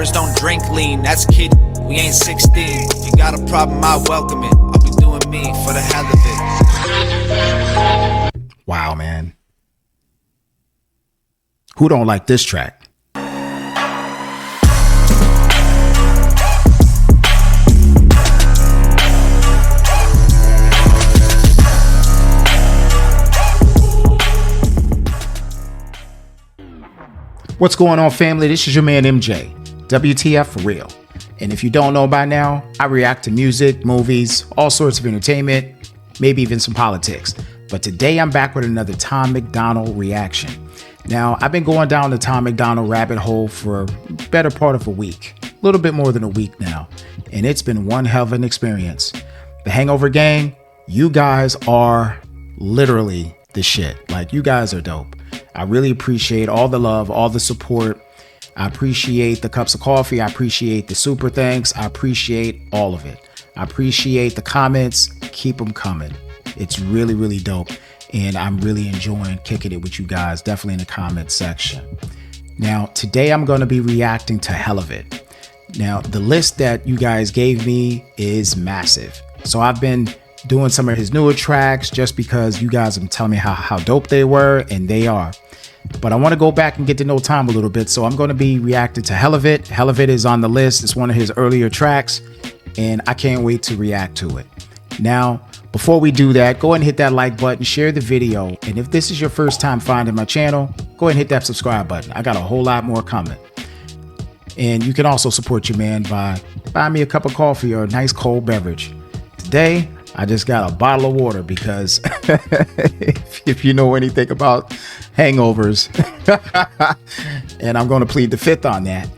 rappers don't drink lean. That's kid, we ain't 16. If you got a problem, I welcome it. I'll be doing me for the hell of it. Wow, man. Who don't like this track? What's going on, family? This is your man MJ, WTF for real. And if you don't know by now, I react to music, movies, all sorts of entertainment, maybe even some politics. But today I'm back with another Tom MacDonald reaction. Now, I've been going down the Tom MacDonald rabbit hole for a better part of a week, a little bit more than a week now. And it's been one hell of an experience. The Hangover gang, you guys are literally the shit. Like, you guys are dope. I really appreciate all the love, all the support. I appreciate the cups of coffee. I appreciate the super thanks. I appreciate all of it. I appreciate the comments. Keep them coming. It's really, really dope. And I'm really enjoying kicking it with you guys, definitely in the comment section. Now, today I'm going to be reacting to Helluvit. Now, the list that you guys gave me is massive. So I've been doing some of his newer tracks just because you guys have been telling me how dope they were, and they are. But I want to go back and get to know Tom a little bit. So I'm going to be reacting to Helluvit. Helluvit is on the list. It's one of his earlier tracks, and I can't wait to react to it. Now, before we do that, go ahead and hit that like button, share the video. And if this is your first time finding my channel, go ahead and hit that subscribe button. I got a whole lot more coming. And you can also support your man by buying me a cup of coffee or a nice cold beverage. Today, I just got a bottle of water because if you know anything about hangovers, and I'm going to plead the fifth on that,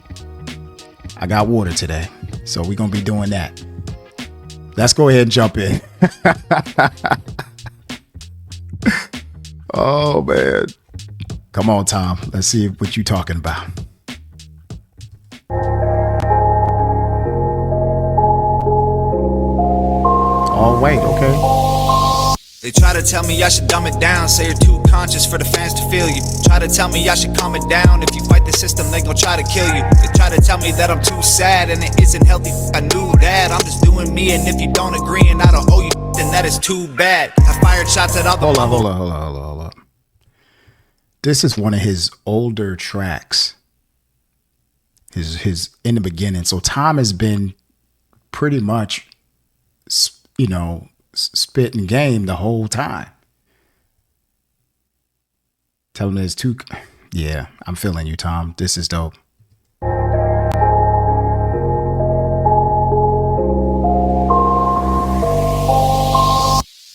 I got water today. So we're going to be doing that. Let's go ahead and jump in. Oh, man. Come on, Tom. Let's see what you're talking about. Oh, wait, okay. They try to tell me I should dumb it down, say you're too conscious for the fans to feel you. Try to tell me I should calm it down, if you fight the system they gon' try to kill you. They try to tell me that I'm too sad and it isn't healthy, I knew that. I'm just doing me, and if you don't agree and I don't owe you, then that is too bad. I fired shots at all the Hold on. This is one of his older tracks. His in the beginning. So Tom has been pretty much, you know, spitting game the whole time. Tell him there's two. Yeah, I'm feeling you, Tom. This is dope.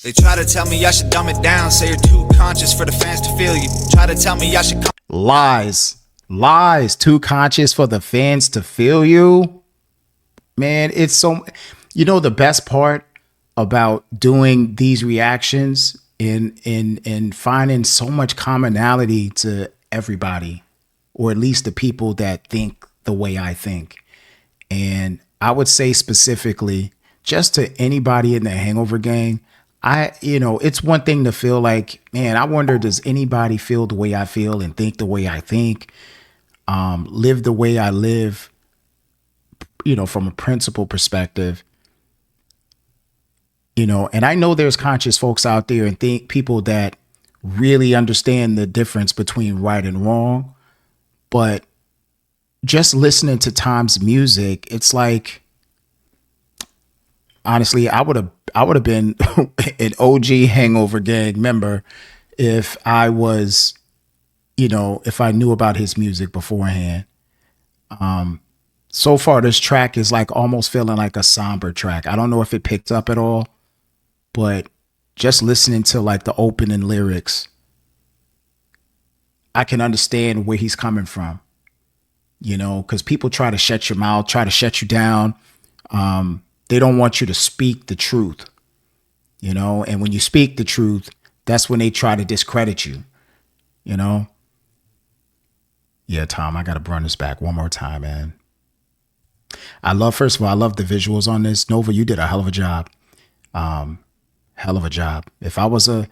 They try to tell me I should dumb it down, say you're too conscious for the fans to feel you. Try to tell me I should lies. Too conscious for the fans to feel you. Man, it's so, you know, the best part about doing these reactions in finding so much commonality to everybody, or at least the people that think the way I think. And I would say specifically just to anybody in the Hangover gang, it's one thing to feel like, man, I wonder, does anybody feel the way I feel and think the way I think, live the way I live, you know, from a principle perspective. You know, and I know there's conscious folks out there and think people that really understand the difference between right and wrong. But just listening to Tom's music, it's like, honestly, I would have been an OG Hangover gang member if I was, you know, if I knew about his music beforehand. So far, this track is like almost feeling like a somber track. I don't know if it picked up at all. But just listening to like the opening lyrics, I can understand where he's coming from, you know, because people try to shut your mouth, try to shut you down. They don't want you to speak the truth, you know, and when you speak the truth, that's when they try to discredit you, you know. Yeah, Tom, I got to run this back one more time, man. First of all, I love the visuals on this. Nova, you did a hell of a job. Hell of a job. If I was a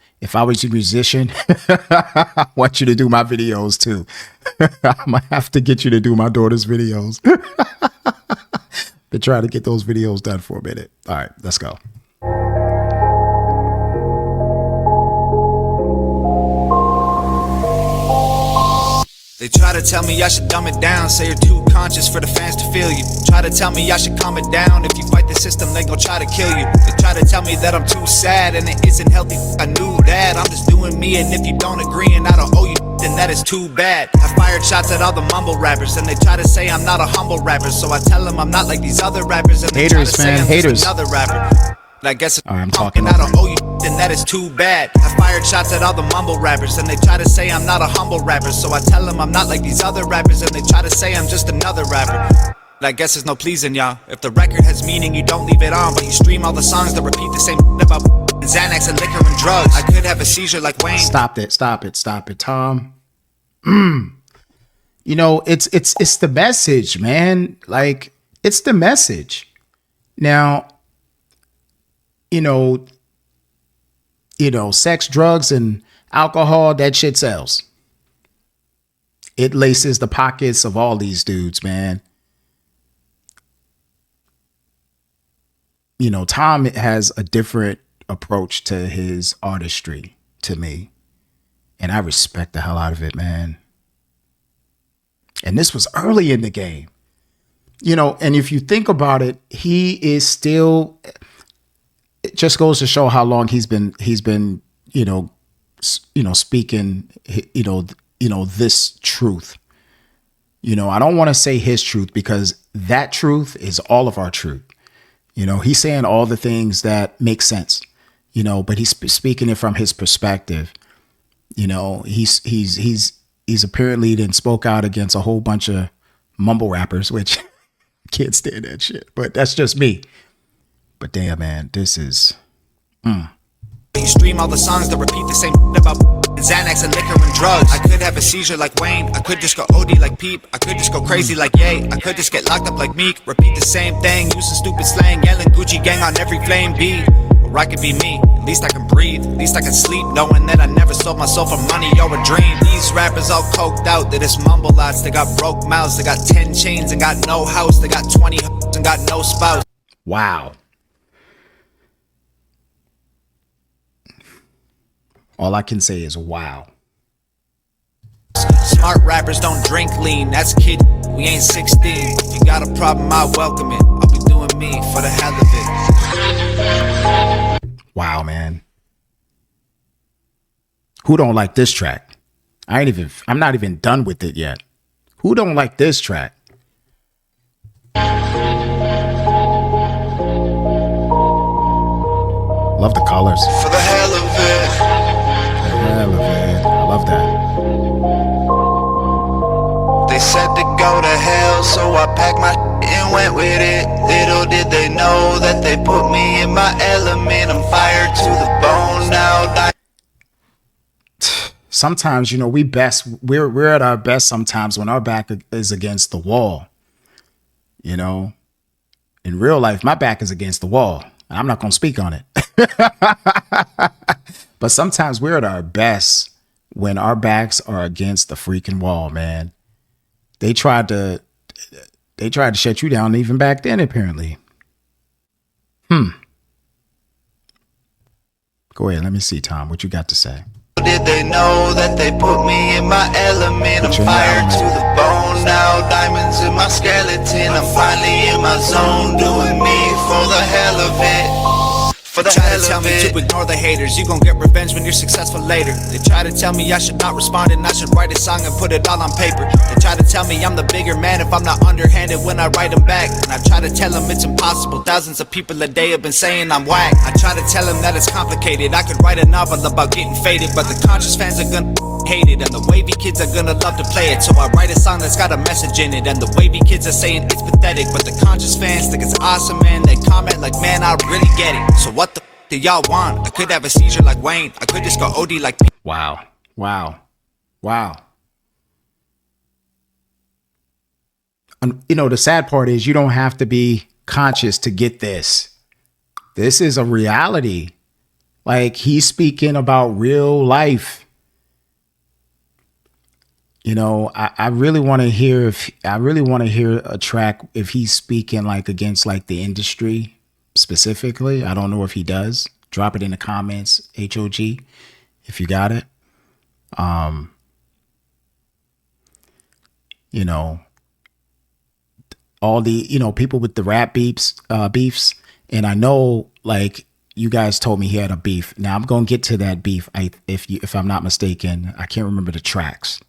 musician, I want you to do my videos too. I'm gonna have to get you to do my daughter's videos. Been trying to get those videos done for a minute. All right, let's go. They try to tell me I should dumb it down, say you're too conscious for the fans to feel you. Try to tell me I should calm it down, if you fight the system they gon' try to kill you. They try to tell me that I'm too sad and it isn't healthy, I knew that. I'm just doing me, and if you don't agree and I don't owe you, then that is too bad. I fired shots at all the mumble rappers, and they try to say I'm not a humble rapper, so I tell them I'm not like these other rappers, and they try to say I'm just another rapper. I guess I'm talking I don't owe you, then that is too bad. I fired shots at all the mumble rappers, and they try to say I'm not a humble rapper, so I tell them I'm not like these other rappers, and they try to say I'm just another rapper. I guess there's no pleasing y'all. If the record has meaning, you don't leave it on, but you stream all the songs that repeat the same about Xanax and liquor and drugs. I could have a seizure like Wayne. Stop it, Tom. You know, it's the message, man. Like, it's the message. Now, you know, sex, drugs, and alcohol, that shit sells. It laces the pockets of all these dudes, man. You know, Tom has a different approach to his artistry to me. And I respect the hell out of it, man. And this was early in the game. You know, and if you think about it, he is still, it just goes to show how long he's been, speaking, this truth. You know, I don't want to say his truth, because that truth is all of our truth. You know, he's saying all the things that make sense, but he's speaking it from his perspective. You know, he's apparently then spoke out against a whole bunch of mumble rappers, which can't stand that shit, but that's just me. But damn, man, this is. You stream all the songs that repeat the same about Xanax and liquor and drugs. I could have a seizure like Wayne. I could just go OD like Peep. I could just go crazy like Ye. I could just get locked up like Meek. Repeat the same thing, using stupid slang, yelling Gucci gang on every flame beat. Or I could be me. At least I can breathe. At least I can sleep, knowing that I never sold my soul for money or a dream. These rappers all coked out. They just mumble lots. They got broke mouths. They got 10 chains and got no house. They got 20 and got no spouse. Wow. All I can say is wow. Smart rappers don't drink lean. That's kid. We ain't 16. If you got a problem, I welcome it. I'll be doing me for the hell of it. Wow, man. Who don't like this track? I'm not even done with it yet. Who don't like this track? Love the colors. For the hell of it. Hell of it. I love that. They said to go to hell, so I packed my and went with it. Little did they know that they put me in my element. I'm fired to the bone now. Sometimes, we're at our best sometimes when our back is against the wall. In real life, my back is against the wall. I'm not going to speak on it. But sometimes we're at our best when our backs are against the freaking wall, man. They tried to shut you down even back then, apparently. Go ahead. Let me see, Tom, what you got to say. Did they know that they put me in my element? I'm fired to the bone now. Diamonds in my skeleton. I'm finally in my zone, doing me for the hell of it. For the hell of it. Tell me to ignore the haters. You gon' get revenge when you're successful later. They try to tell me I should not respond and I should write a song and put it all on paper. They try to tell me I'm the bigger man if I'm not underhanded when I write them back. And I try to tell them it's impossible. Thousands of people a day have been saying I'm whack. I try to tell them that it's complicated. I could write a novel about getting faded, but the conscious fans are gonna hate it, and the wavy kids are gonna love to play it. So I write a song that's got a message in it, and the wavy kids are saying it's pathetic, but the conscious fans think it's awesome, and they comment like, man, I really get it. So what the do y'all want? I could have a seizure like Wayne. I could just go OD like P. Wow. The sad part is you don't have to be conscious to get this. This is a reality. Like, he's speaking about real life. You know, I really want to hear a track if he's speaking like against like the industry specifically. I don't know if he does. Drop it in the comments, HOG, if you got it. You know, all the, you know, people with the rap beefs, and I know, like, you guys told me he had a beef. Now I'm gonna get to that beef. If I'm not mistaken, I can't remember the tracks,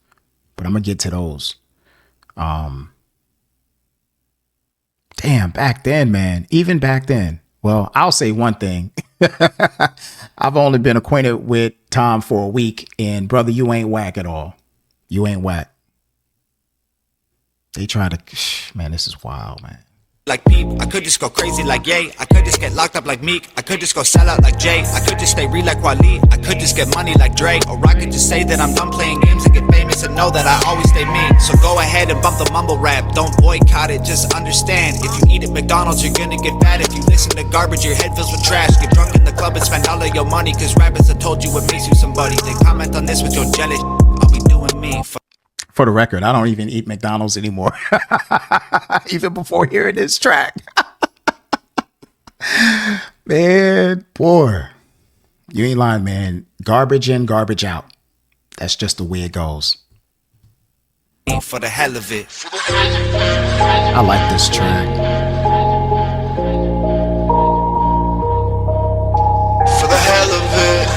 but I'm gonna get to those. Damn, back then, man. Even back then. Well, I'll say one thing. I've only been acquainted with Tom for a week, and brother, you ain't whack at all. You ain't whack. They try to, man, this is wild, man. Like Peep, I could just go crazy like Ye. I could just get locked up like Meek. I could just go sell out like Jay. I could just stay real like Wally. I could just get money like Dre. Or I could just say that I'm done playing games and get famous and know that I always stay me. So go ahead and bump the mumble rap. Don't boycott it, just understand. If you eat at McDonald's, you're gonna get fat. If you listen to garbage, your head fills with trash. Get drunk in the club and spend all of your money. Cause rappers have told you what makes you somebody. They comment on this with your jealous. I'll be doing me. For the record, I don't even eat McDonald's anymore. Even before hearing this track. Man, boy, you ain't lying, man. Garbage in, garbage out. That's just the way it goes. For the hell of it. I like this track. For the hell of it.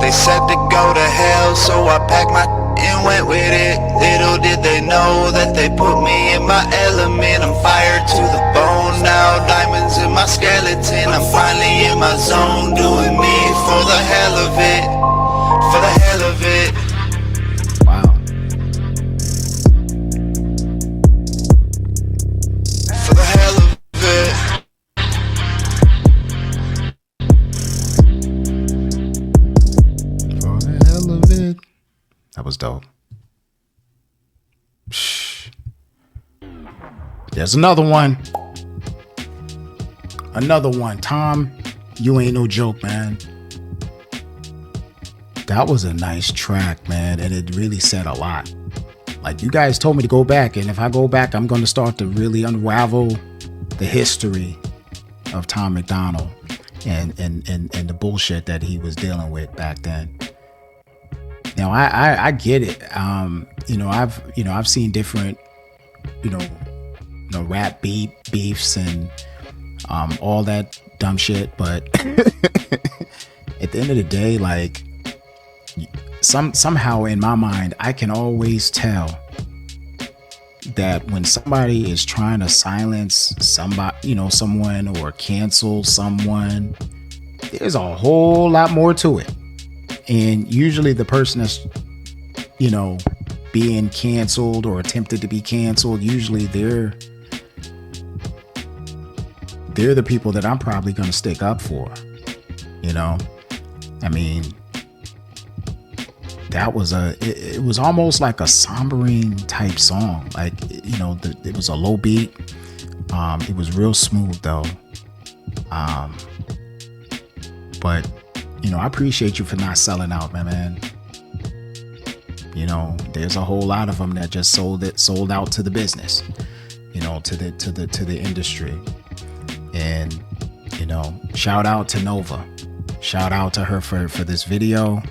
They said to go to hell, so I packed my and went with it. Little did they know that they put me in my element. I'm fired to the bone now, diamonds in my skeleton. I'm finally in my zone, doing me for the hell of it. For the hell of it. Wow. For the hell of it. For the hell of it. That was dope. Shh. There's another one. Another one. Tom, you ain't no joke, man. That was a nice track, man. And it really said a lot. Like, you guys told me to go back. And if I go back, I'm going to start to really unravel the history of Tom MacDonald and the bullshit that he was dealing with back then. Now I get it. I've seen different, rap beefs and all that dumb shit, but at the end of the day, like, somehow in my mind, I can always tell that when somebody is trying to silence somebody, someone, or cancel someone, there's a whole lot more to it. And usually the person that's, being canceled or attempted to be canceled, usually they're the people that I'm probably going to stick up for. I mean, that was it was almost like a sombering type song. Like, it was a low beat. It was real smooth though. But I appreciate you for not selling out, my man. There's a whole lot of them that just sold out to the business, to the industry. And, shout out to Nova. Shout out to her for this video.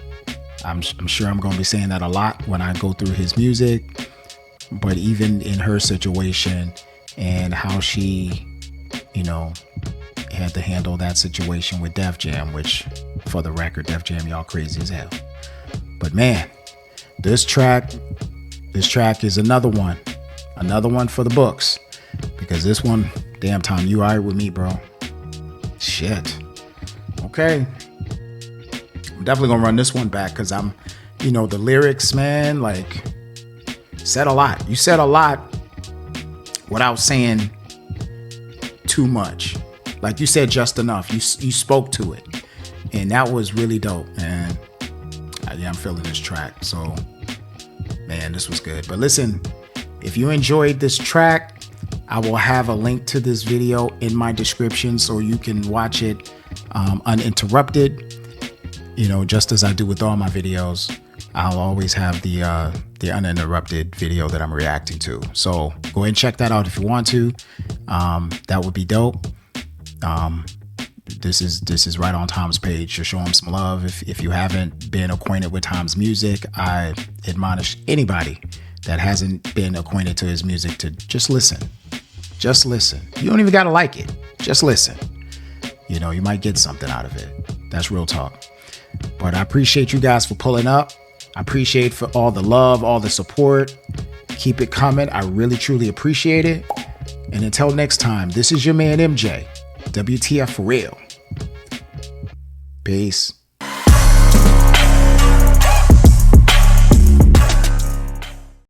I'm sure I'm going to be saying that a lot when I go through his music. But even in her situation and how she, had to handle that situation with Def Jam, which, for the record, Def Jam, y'all crazy as hell. But man, this track is another one for the books, because this one, damn, Tom, you all right with me, bro? Shit. Okay. I'm definitely gonna run this one back, because I'm, the lyrics, man, like, said a lot. You said a lot without saying too much. Like, you said just enough. You spoke to it, and that was really dope, man. Yeah, I'm feeling this track. So, man, this was good. But listen, if you enjoyed this track, I will have a link to this video in my description so you can watch it uninterrupted. You know, just as I do with all my videos, I'll always have the uninterrupted video that I'm reacting to. So go ahead and check that out if you want to. That would be dope. This is right on Tom's page to show him some love. If you haven't been acquainted with Tom's music, I admonish anybody that hasn't been acquainted to his music to just listen. Just listen. You don't even got to like it. Just listen. You know, you might get something out of it. That's real talk. But I appreciate you guys for pulling up. I appreciate for all the love, all the support. Keep it coming. I really, truly appreciate it. And until next time, this is your man MJ. WTF for real. Peace.